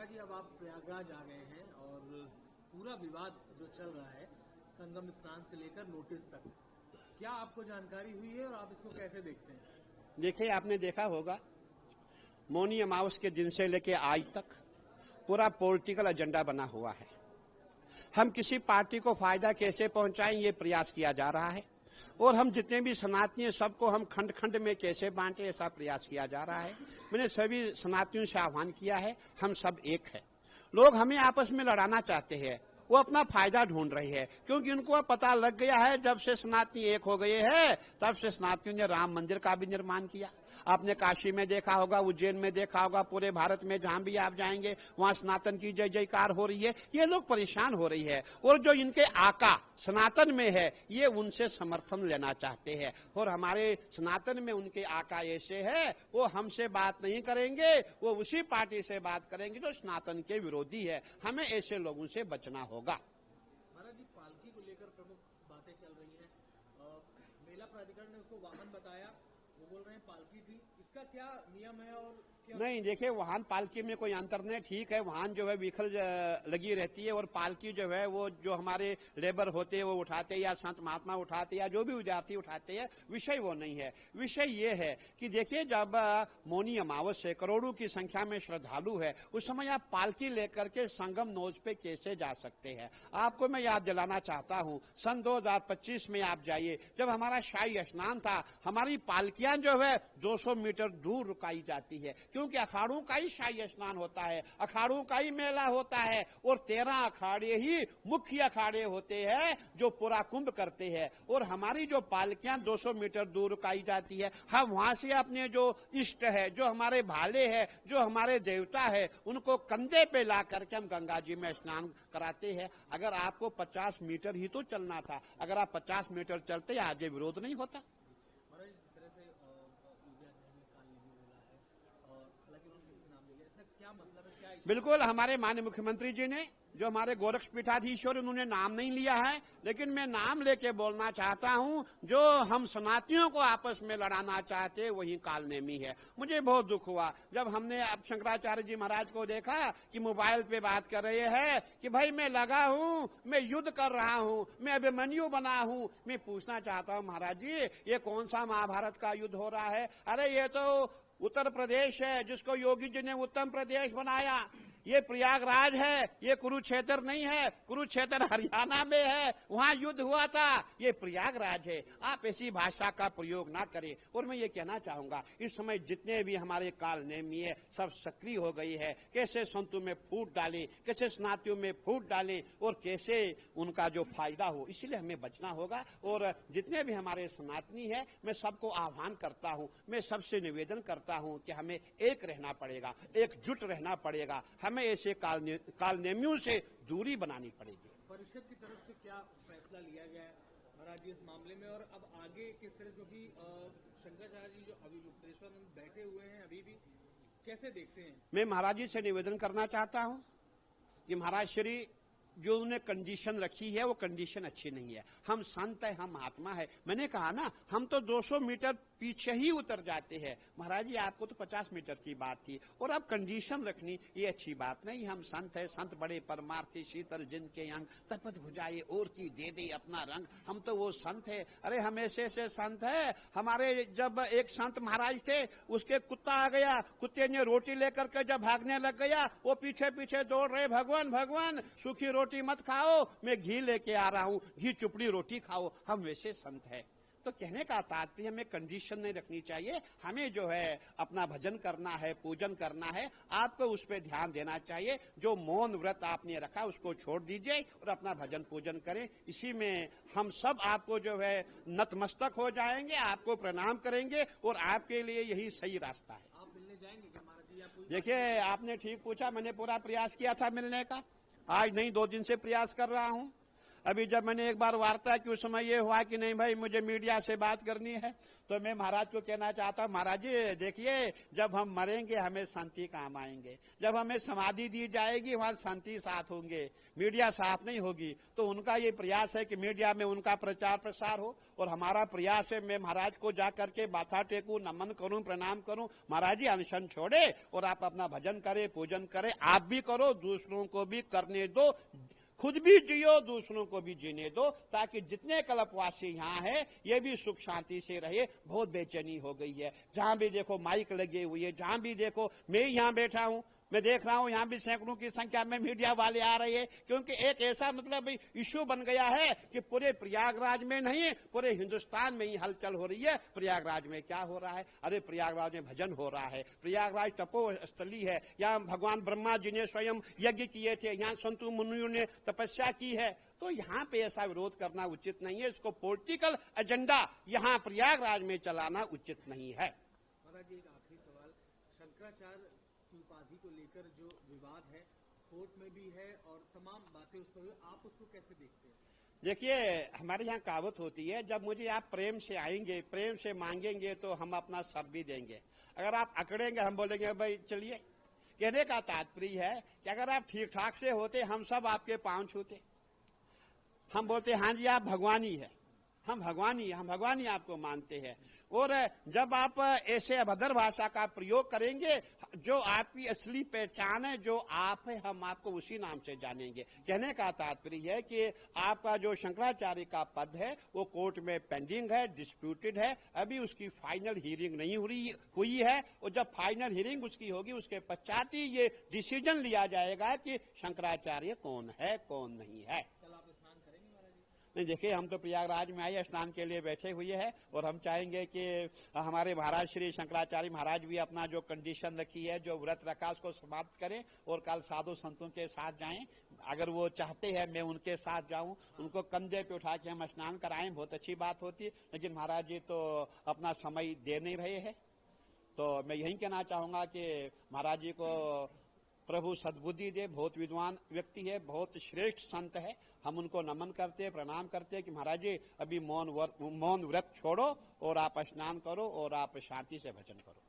महाराज जी, अब आप प्रयागराज आ गए हैं और पूरा विवाद जो चल रहा है संगम स्नान से लेकर नोटिस तक, क्या आपको जानकारी हुई है और आप इसको कैसे देखते हैं? देखिए, आपने देखा होगा मौनी अमावस के दिन से लेकर आज तक पूरा पॉलिटिकल एजेंडा बना हुआ है। हम किसी पार्टी को फायदा कैसे पहुंचाएं, ये प्रयास किया जा रहा है और हम जितने भी सनातनी हैं सबको हम खंड खंड में कैसे बांटे, ऐसा प्रयास किया जा रहा है। मैंने सभी सनातनियों से आह्वान किया है, हम सब एक है। लोग हमें आपस में लड़ाना चाहते हैं, वो अपना फायदा ढूंढ रही है, क्योंकि उनको अब पता लग गया है जब से सनातनी एक हो गए हैं तब से सनातनियों ने राम मंदिर का भी निर्माण किया। आपने काशी में देखा होगा, उज्जैन में देखा होगा, पूरे भारत में जहां भी आप जाएंगे वहां सनातन की जय जयकार हो रही है। ये लोग परेशान हो रही है और जो इनके आका सनातन में है ये उनसे समर्थन लेना चाहते हैं और हमारे सनातन में उनके आका ऐसे है वो हमसे बात नहीं करेंगे, वो उसी पार्टी से बात करेंगे जो सनातन के विरोधी है। हमें ऐसे लोगों से बचना होगा। महाराज जी, पालकी को लेकर प्रमुख बातें चल रही हैं। मेला प्राधिकरण ने उसको वाहन बताया, वो बोल रहे हैं पालकी थी, इसका क्या नियम है और क्या? नहीं, देखिए, वाहन पालकी में कोई अंतर नहीं। ठीक है, वाहन जो है व्हीकल लगी रहती है और पालकी जो है वो जो हमारे लेबर होते हैं वो उठाते हैं या संत महात्मा उठाते हैं या जो भी विद्यार्थी उठाते हैं, विषय वो नहीं है। विषय ये है कि देखिए, जब मौनी अमावस है, करोड़ों की संख्या में श्रद्धालु है, उस समय आप पालकी लेकर के संगम नोज पे कैसे जा सकते हैं? आपको मैं याद दिलाना चाहता हूँ, सन 2025 में आप जाइए, जब हमारा शाही स्नान था, हमारी पालकियां जो है 200 मीटर दूर रुकाई जाती है, क्योंकि अखाड़ों का ही शाही स्नान होता है, अखाड़ों का ही मेला होता है और 13 अखाड़े ही मुख्य अखाड़े होते हैं जो पूरा कुंभ करते हैं। और हमारी जो पालकियां 200 मीटर दूर रुकाई जाती है, हम वहां से अपने जो इष्ट है, जो हमारे भाले है, जो हमारे देवता है, उनको कंधे पे ला करके हम गंगा जी में स्नान कराते हैं। अगर आपको 50 मीटर ही तो चलना था, अगर आप 50 मीटर चलते आज ये विरोध नहीं होता। बिल्कुल, हमारे माननीय मुख्यमंत्री जी ने जो हमारे गोरक्ष पीठाधीश्वर उन्होंने नाम नहीं लिया है, लेकिन मैं नाम लेके बोलना चाहता हूं, जो हम सनातनियों को आपस में लड़ाना चाहते वही कालनेमी है। मुझे बहुत दुख हुआ जब हमने अब शंकराचार्य जी महाराज को देखा कि मोबाइल पे बात कर रहे हैं कि भाई मैं लगा हूं, मैं युद्ध कर रहा हूं, मैं अभिमन्यु बना हूं। मैं पूछना चाहता हूं महाराज जी, ये कौन सा महाभारत का युद्ध हो रहा है? अरे ये तो उत्तर प्रदेश है, जिसको योगी जी ने उत्तम प्रदेश बनाया। ये प्रयागराज है, ये कुरुक्षेत्र नहीं है। कुरुक्षेत्र हरियाणा में है, वहां युद्ध हुआ था। ये प्रयागराज है। आप ऐसी भाषा का प्रयोग ना करें। और मैं ये कहना चाहूंगा, इस समय जितने भी हमारे काल नेमी है सब सक्रिय हो गई है। कैसे संतों में फूट डाले, कैसे स्नातियों में फूट डाले और कैसे उनका जो फायदा हो, इसीलिए हमें बचना होगा। और जितने भी हमारे सनातनी है, मैं सबको आह्वान करता हूं, मैं सबसे निवेदन करता हूं कि हमें एक रहना पड़ेगा, एकजुट रहना पड़ेगा। हमें ऐसे कालनेमियों से दूरी बनानी पड़ेगी। परिषद की तरफ से क्या फैसला लिया गया है महाराज जी इस मामले में, और अब आगे किस तरह, क्योंकि शंकराचार्य जी जो अभी युक्तेश्वर में बैठे हुए हैं अभी भी, कैसे देखते हैं? मैं महाराज जी से निवेदन करना चाहता हूं कि महाराज श्री जो उन्होंने कंडीशन रखी है वो कंडीशन अच्छी नहीं है। हम संत है, हम महात्मा है। मैंने कहा ना, हम तो 200 मीटर पीछे ही उतर जाते हैं। महाराज जी आपको तो 50 मीटर की बात थी और अब कंडीशन रखनी ये अच्छी बात नहीं। हम संत है, संत बड़े परमार्थी, शीतल जिनके अंग, तपत भुजाए और की दे दे अपना रंग। हम तो वो संत है। अरे हम ऐसे संत है। हमारे जब एक संत महाराज थे, उसके कुत्ता आ गया, कुत्ते ने रोटी लेकर के जब भागने लग गया, वो पीछे पीछे दौड़ रहे, भगवान भगवान सूखी रोटी मत खाओ, मैं घी लेके आ रहा हूं, घी चुपड़ी रोटी खाओ। हम वैसे संत है। तो कहने का तात्पर्य हमें कंडीशन नहीं रखनी चाहिए। हमें जो है अपना भजन करना है, पूजन करना है, आपको उस पर ध्यान देना चाहिए। जो मौन व्रत आपने रखा उसको छोड़ दीजिए और अपना भजन पूजन करें। इसी में हम सब आपको जो है नतमस्तक हो जाएंगे, आपको प्रणाम करेंगे और आपके लिए यही सही रास्ता है। आप मिलने जाएंगे क्या महाराज जी? देखिए, आपने ठीक पूछा। मैंने पूरा प्रयास किया था मिलने का, आज नहीं 2 दिन से प्रयास कर रहा हूं। अभी जब मैंने एक बार वार्ता की उस समय ये हुआ कि नहीं भाई मुझे मीडिया से बात करनी है, तो मैं महाराज को कहना चाहता हूं, महाराज जी देखिए, जब हम मरेंगे हमें शांति काम आएंगे, जब हमें समाधि दी जाएगी वहां शांति साथ होंगे, मीडिया साथ नहीं होगी। तो उनका ये प्रयास है कि मीडिया में उनका प्रचार प्रसार हो, और हमारा प्रयास है मैं महाराज को जाकर के माथा टेकूं, नमन करूं, प्रणाम करूं, महाराज जी अनशन छोड़े और आप अपना भजन करें, पूजन करें, आप भी करो, दूसरों को भी करने दो, खुद भी जियो, दूसरों को भी जीने दो, ताकि जितने कल्पवासी यहाँ है ये भी सुख शांति से रहे। बहुत बेचैनी हो गई है, जहां भी देखो माइक लगे हुए है, जहां भी देखो, मैं यहाँ बैठा हूं, मैं देख रहा हूं यहाँ भी सैकड़ों की संख्या में मीडिया वाले आ रहे हैं, क्योंकि एक ऐसा मतलब इश्यू बन गया है कि पूरे प्रयागराज में नहीं, पूरे हिंदुस्तान में ही हलचल हो रही है। प्रयागराज में क्या हो रहा है? अरे प्रयागराज में भजन हो रहा है, प्रयागराज तपोस्थली है, यहाँ भगवान ब्रह्मा जी ने स्वयं यज्ञ किए थे, यहाँ संतु मुनियों ने तपस्या की है। तो यहाँ पे ऐसा विरोध करना उचित नहीं है, इसको पॉलिटिकल एजेंडा यहाँ प्रयागराज में चलाना उचित नहीं है। महाराज जी एक आखिरी सवाल, शंकराचार्य की उपाधि को लेकर जो विवाद है कोर्ट में भी है और तमाम बातें उस पर, आप उसको कैसे देखते हैं? देखिए, हमारे यहाँ कहावत होती है, जब मुझे आप प्रेम से आएंगे, प्रेम से मांगेंगे तो हम अपना सब भी देंगे, अगर आप अकड़ेंगे हम बोलेंगे भाई चलिए। कहने का तात्पर्य है कि अगर आप ठीक ठाक से होते हम सब आपके पांव छूते, हम बोलते हाँ जी आप भगवानी है, हम भगवानी आपको मानते हैं। और जब आप ऐसे अभद्र भाषा का प्रयोग करेंगे, जो आपकी असली पहचान है, जो आप है, हम आपको उसी नाम से जानेंगे। कहने का तात्पर्य है कि आपका जो शंकराचार्य का पद है वो कोर्ट में पेंडिंग है, डिस्प्यूटेड है, अभी उसकी फाइनल हियरिंग नहीं हुई है, और जब फाइनल हियरिंग उसकी होगी उसके पश्चात ही ये डिसीजन लिया जाएगा कि शंकराचार्य कौन है कौन नहीं है। नहीं, देखिए हम तो प्रयागराज में आए, स्नान के लिए बैठे हुए हैं, और हम चाहेंगे कि हमारे महाराज श्री शंकराचार्य महाराज भी अपना जो कंडीशन रखी है, जो व्रत रखा, उसको समाप्त करें और कल साधु संतों के साथ जाएं। अगर वो चाहते हैं मैं उनके साथ जाऊं, उनको कंधे पे उठा के हम स्नान कराएं, बहुत अच्छी बात होती, लेकिन महाराज जी तो अपना समय दे नहीं रहे हैं। तो मैं यही कहना चाहूंगा कि महाराज जी को प्रभु सद्बुद्धि दे, बहुत विद्वान व्यक्ति है, बहुत श्रेष्ठ संत है, हम उनको नमन करते, प्रणाम करते कि महाराज जी अभी मौन व्रत छोड़ो और आप स्नान करो और आप शांति से भजन करो।